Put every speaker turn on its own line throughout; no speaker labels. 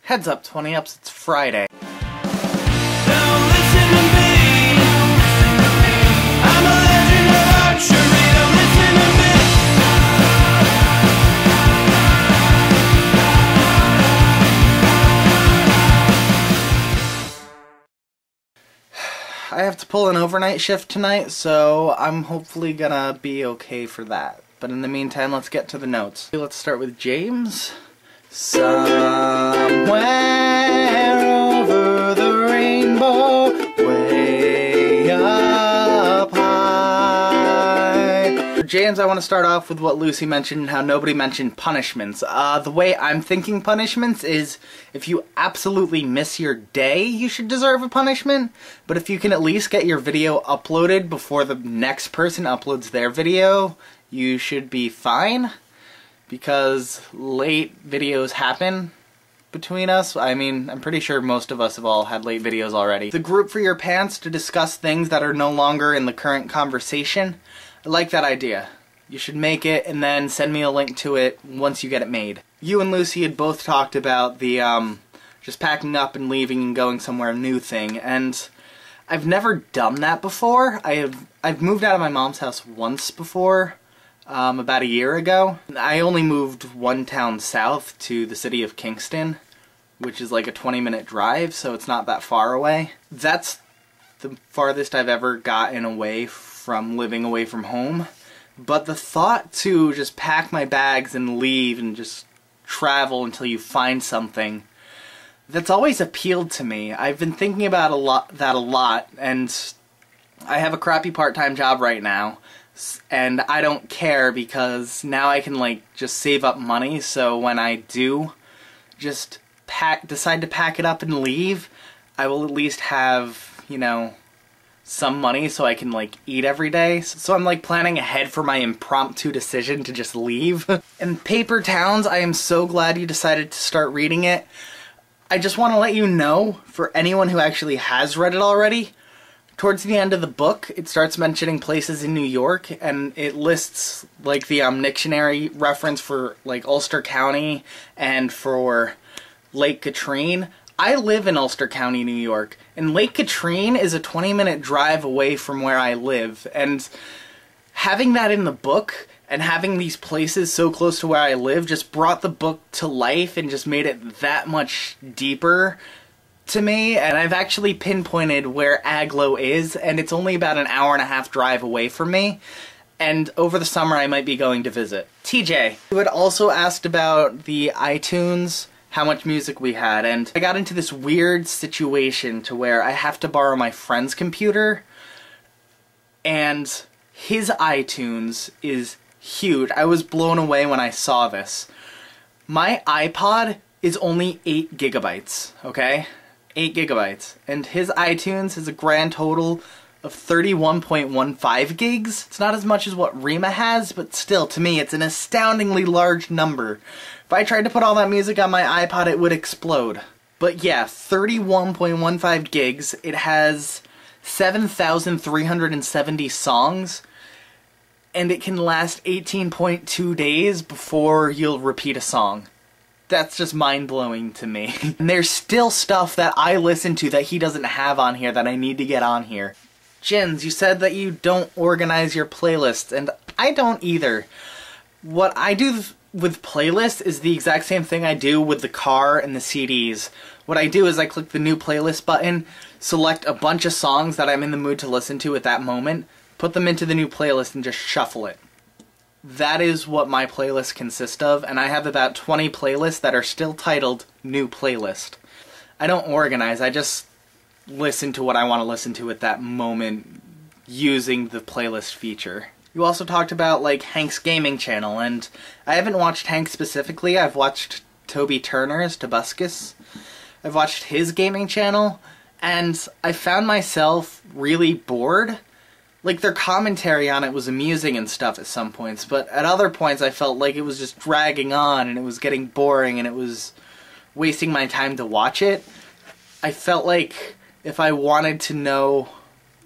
Heads up, 20ups, it's Friday.
Don't listen to me. I'm a legend of archery. Don't listen to me.
I have to pull an overnight shift tonight, so I'm hopefully gonna be okay for that. But in the meantime, let's get to the notes. Let's start with James. Somewhere over the rainbow, way up high. For James, I want to start off with what Lucy mentioned, how nobody mentioned punishments. The way I'm thinking punishments is, if you absolutely miss your day, you should deserve a punishment. But if you can at least get your video uploaded before the next person uploads their video, you should be fine. Because late videos happen between us. I mean, I'm pretty sure most of us have all had late videos already. The group for your pants to discuss things that are no longer in the current conversation. I like that idea. You should make it and then send me a link to it once you get it made. You and Lucy had both talked about the just packing up and leaving and going somewhere new thing, and I've never done that before. I've moved out of my mom's house once before. About a year ago. I only moved one town south to the city of Kingston, which is like a 20-minute drive, so it's not that far away. That's the farthest I've ever gotten away from living away from home. But the thought to just pack my bags and leave and just travel until you find something, that's always appealed to me. I've been thinking about that a lot, and I have a crappy part-time job right now. And I don't care because now I can like just save up money, so when I do just decide to pack it up and leave, I will at least have, you know, some money so I can like eat every day. So I'm like planning ahead for my impromptu decision to just leave. And Paper Towns, I am so glad you decided to start reading it. I just want to let you know, for anyone who actually has read it already, towards the end of the book, it starts mentioning places in New York, and it lists like the Dictionary reference for like Ulster County and for Lake Katrine. I live in Ulster County, New York, and Lake Katrine is a 20-minute drive away from where I live, and having that in the book and having these places so close to where I live just brought the book to life and just made it that much deeper to me. And I've actually pinpointed where Agloe is, and it's only about an hour-and-a-half drive away from me, and over the summer I might be going to visit. TJ, you had also asked about the iTunes, how much music we had, and I got into this weird situation to where I have to borrow my friend's computer, and his iTunes is huge. I was blown away when I saw this. My iPod is only 8 gigabytes, okay? 8 gigabytes, and his iTunes has a grand total of 31.15 gigs. It's not as much as what Rima has, but still, to me, it's an astoundingly large number. If I tried to put all that music on my iPod, it would explode. But yeah, 31.15 gigs. It has 7,370 songs, and it can last 18.2 days before you'll repeat a song. That's just mind-blowing to me. And there's still stuff that I listen to that he doesn't have on here that I need to get on here. Jins, you said that you don't organize your playlists, and I don't either. What I do with playlists is the exact same thing I do with the car and the CDs. What I do is I click the new playlist button, select a bunch of songs that I'm in the mood to listen to at that moment, put them into the new playlist, and just shuffle it. That is what my playlist consists of, and I have about 20 playlists that are still titled New Playlist. I don't organize, I just listen to what I want to listen to at that moment using the playlist feature. You also talked about like Hank's gaming channel, and I haven't watched Hank specifically. I've watched Toby Turner's Tobuscus. I've watched his gaming channel, and I found myself really bored. Like, their commentary on it was amusing and stuff at some points, but at other points I felt like it was just dragging on, and it was getting boring, and it was wasting my time to watch it. I felt like if I wanted to know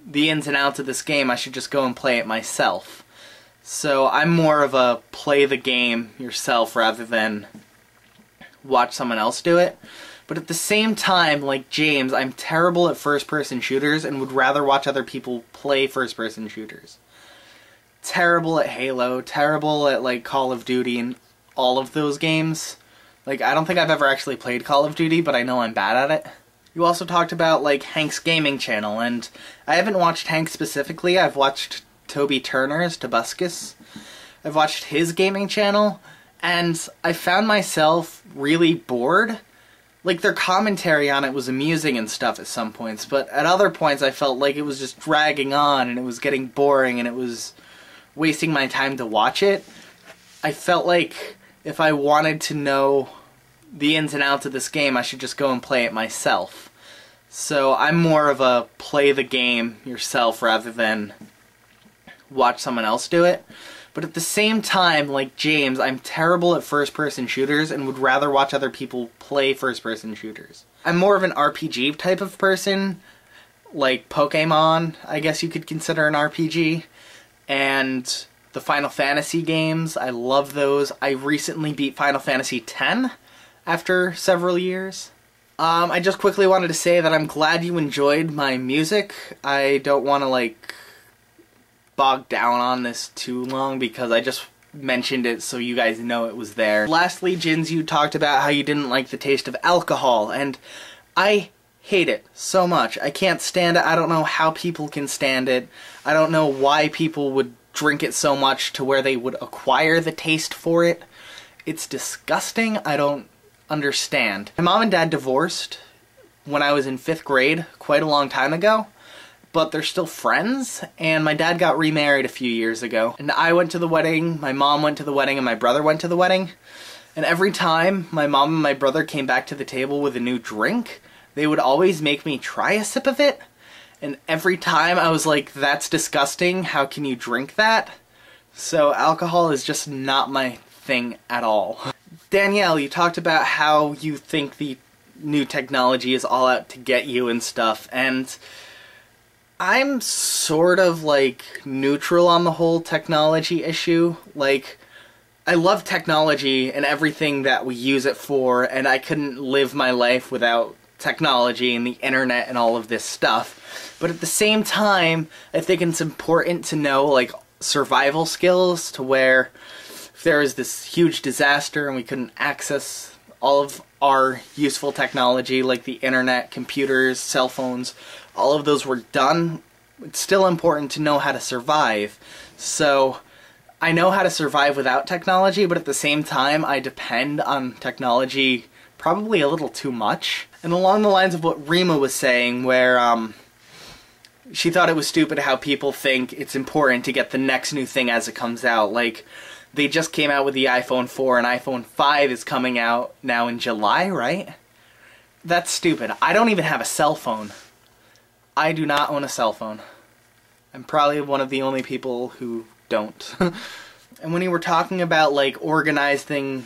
the ins and outs of this game, I should just go and play it myself. So I'm more of a play the game yourself rather than watch someone else do it. But at the same time, like James, I'm terrible at first-person shooters and would rather watch other people play first-person shooters. Terrible at Halo, terrible at like Call of Duty and all of those games. Like, I don't think I've ever actually played Call of Duty, but I know I'm bad at it. You also talked about like Hank's gaming channel, and I haven't watched Hank specifically. I've watched Toby Turner's Tobuscus. I've watched his gaming channel, and I found myself really bored. Like, their commentary on it was amusing and stuff at some points, but at other points I felt like it was just dragging on, and it was getting boring, and it was wasting my time to watch it. I felt like if I wanted to know the ins and outs of this game, I should just go and play it myself. So I'm more of a play the game yourself rather than watch someone else do it. But at the same time, like James, I'm terrible at first-person shooters and would rather watch other people play first-person shooters. I'm more of an RPG type of person, like Pokemon, I guess you could consider an RPG, and the Final Fantasy games. I love those. I recently beat Final Fantasy X after several years. I just quickly wanted to say that I'm glad you enjoyed my music. I don't want to, like, bog down on this too long because I just mentioned it so you guys know it was there. Lastly, Jins, you talked about how you didn't like the taste of alcohol, and I hate it so much. I can't stand it. I don't know how people can stand it. I don't know why people would drink it so much to where they would acquire the taste for it. It's disgusting. I don't understand. My mom and dad divorced when I was in 5th grade, quite a long time ago. But they're still friends, and my dad got remarried a few years ago. And I went to the wedding, my mom went to the wedding, and my brother went to the wedding. And every time my mom and my brother came back to the table with a new drink, they would always make me try a sip of it. And every time I was like, that's disgusting, how can you drink that? So alcohol is just not my thing at all. Danielle, you talked about how you think the new technology is all out to get you and stuff, and I'm sort of, like, neutral on the whole technology issue. Like, I love technology and everything that we use it for, and I couldn't live my life without technology and the internet and all of this stuff. But at the same time, I think it's important to know, like, survival skills to where if there is this huge disaster and we couldn't access all of our useful technology, like the internet, computers, cell phones, all of those were done, it's still important to know how to survive. So I know how to survive without technology, but at the same time I depend on technology probably a little too much. And along the lines of what Rima was saying, where she thought it was stupid how people think it's important to get the next new thing as it comes out. Like, they just came out with the iPhone 4 and iPhone 5 is coming out now in July, right? That's stupid. I don't even have a cell phone. I do not own a cell phone. I'm probably one of the only people who don't. And when you were talking about, like, organizing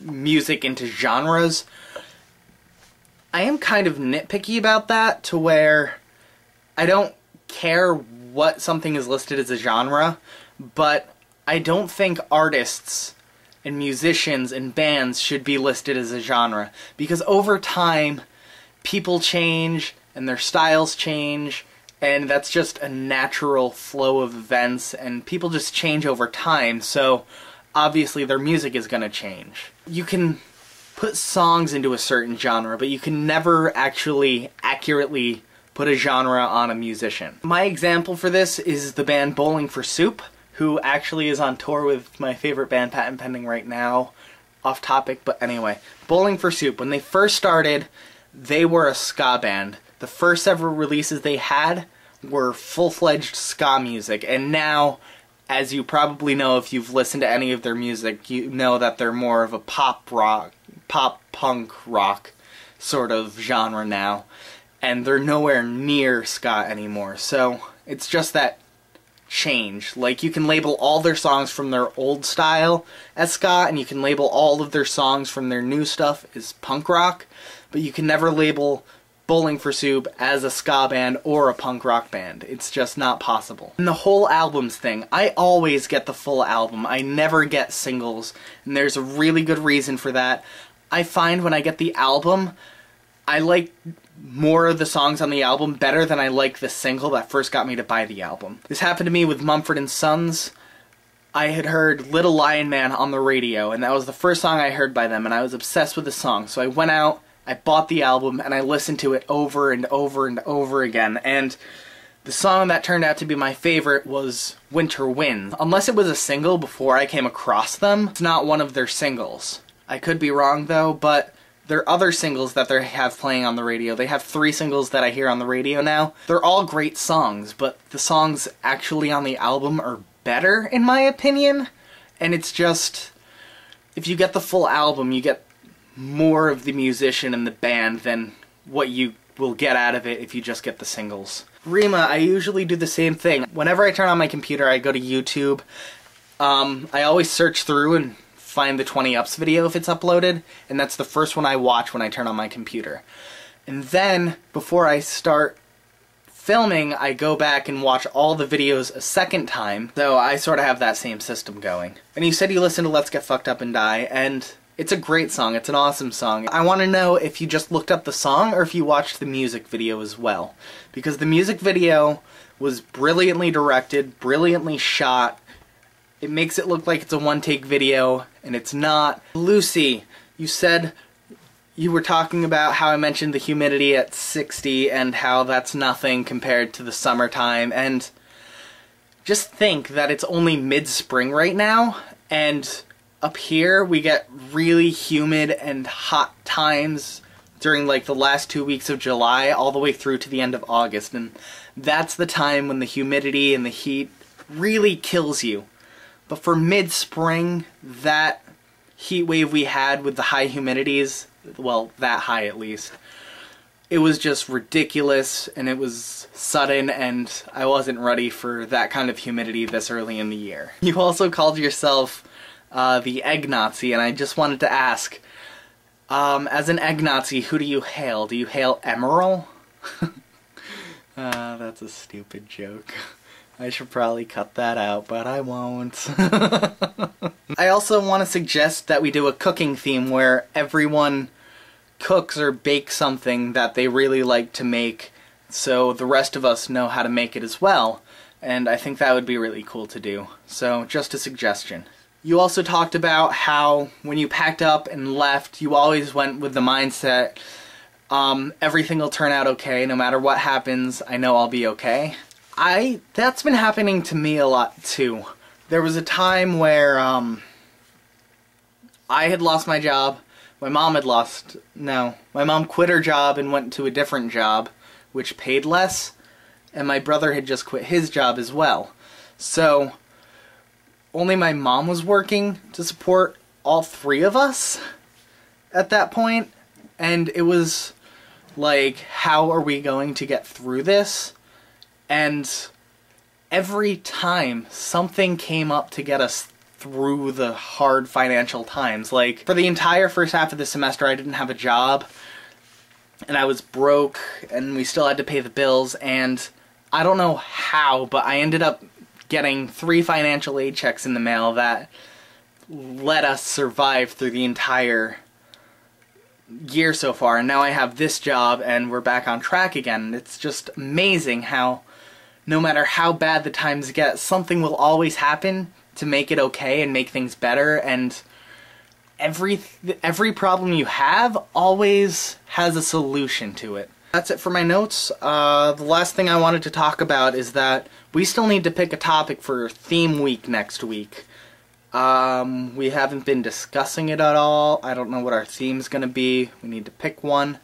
music into genres, I am kind of nitpicky about that, to where I don't care what something is listed as a genre, but I don't think artists and musicians and bands should be listed as a genre, because over time people change and their styles change, and that's just a natural flow of events, and people just change over time, so obviously their music is going to change. You can put songs into a certain genre, but you can never actually accurately put a genre on a musician. My example for this is the band Bowling for Soup, who actually is on tour with my favorite band, Patent Pending, right now. Off topic, but anyway. Bowling for Soup, when they first started, they were a ska band. The first several releases they had were full-fledged ska music, and now, as you probably know if you've listened to any of their music, you know that they're more of a pop punk rock sort of genre now, and they're nowhere near ska anymore. So it's just that change. Like, you can label all their songs from their old style as ska, and you can label all of their songs from their new stuff as punk rock, but you can never label Bowling for Soup as a ska band or a punk rock band. It's just not possible. And the whole albums thing, I always get the full album. I never get singles, and there's a really good reason for that. I find when I get the album, I like more of the songs on the album better than I like the single that first got me to buy the album. This happened to me with Mumford & Sons. I had heard Little Lion Man on the radio, and that was the first song I heard by them, and I was obsessed with the song. So I went out, I bought the album, and I listened to it over and over and over again, and the song that turned out to be my favorite was Winter Wind. Unless it was a single before I came across them, it's not one of their singles. I could be wrong though, but there are other singles that they have playing on the radio. They have 3 singles that I hear on the radio now. They're all great songs, but the songs actually on the album are better, in my opinion. And it's just, if you get the full album, you get more of the musician and the band than what you will get out of it if you just get the singles. Rima, I usually do the same thing. Whenever I turn on my computer, I go to YouTube. I always search through and find the 20 Ups video if it's uploaded, and that's the first one I watch when I turn on my computer. And then, before I start filming, I go back and watch all the videos a second time, so I sort of have that same system going. And you said you listened to Let's Get Fucked Up and Die, and it's a great song, it's an awesome song. I want to know if you just looked up the song or if you watched the music video as well. Because the music video was brilliantly directed, brilliantly shot. It makes it look like it's a one-take video, and it's not. Lucy, you said you were talking about how I mentioned the humidity at 60 and how that's nothing compared to the summertime, and just think that it's only mid-spring right now, and up here, we get really humid and hot times during like the last 2 weeks of July all the way through to the end of August, and that's the time when the humidity and the heat really kills you. But for mid-spring, that heat wave we had with the high humidities, well, that high at least, it was just ridiculous, and it was sudden, and I wasn't ready for that kind of humidity this early in the year. You also called yourself the Egg Nazi, and I just wanted to ask, as an Egg Nazi, who do you hail? Do you hail Emerald? That's a stupid joke. I should probably cut that out, but I won't. I also want to suggest that we do a cooking theme where everyone cooks or bakes something that they really like to make, so the rest of us know how to make it as well, and I think that would be really cool to do. So, just a suggestion. You also talked about how when you packed up and left, you always went with the mindset, everything will turn out okay, no matter what happens, I know I'll be okay. That's been happening to me a lot too. There was a time where, I had lost my job, my mom quit her job and went to a different job, which paid less, and my brother had just quit his job as well. So, only my mom was working to support all 3 of us at that point, and it was like, how are we going to get through this? And every time something came up to get us through the hard financial times. Like, for the entire first half of the semester I didn't have a job, and I was broke, and we still had to pay the bills, and I don't know how, but I ended up getting 3 financial aid checks in the mail that let us survive through the entire year so far, and now I have this job and we're back on track again. It's just amazing how no matter how bad the times get, something will always happen to make it okay and make things better, and every problem you have always has a solution to it. That's it for my notes. The last thing I wanted to talk about is that we still need to pick a topic for theme week next week. We haven't been discussing it at all. I don't know what our theme's gonna be. We need to pick one.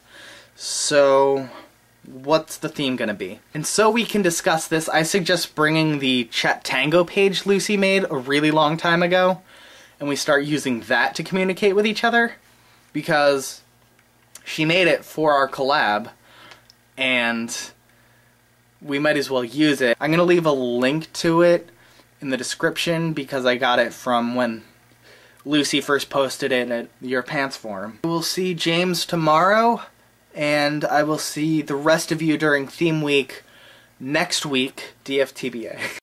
So, what's the theme gonna be? And so we can discuss this, I suggest bringing the Chat Tango page Lucy made a really long time ago, and we start using that to communicate with each other, because she made it for our collab, and we might as well use it. I'm gonna leave a link to it in the description because I got it from when Lucy first posted it at Your Pants forum. We'll see James tomorrow, and I will see the rest of you during theme week next week, DFTBA.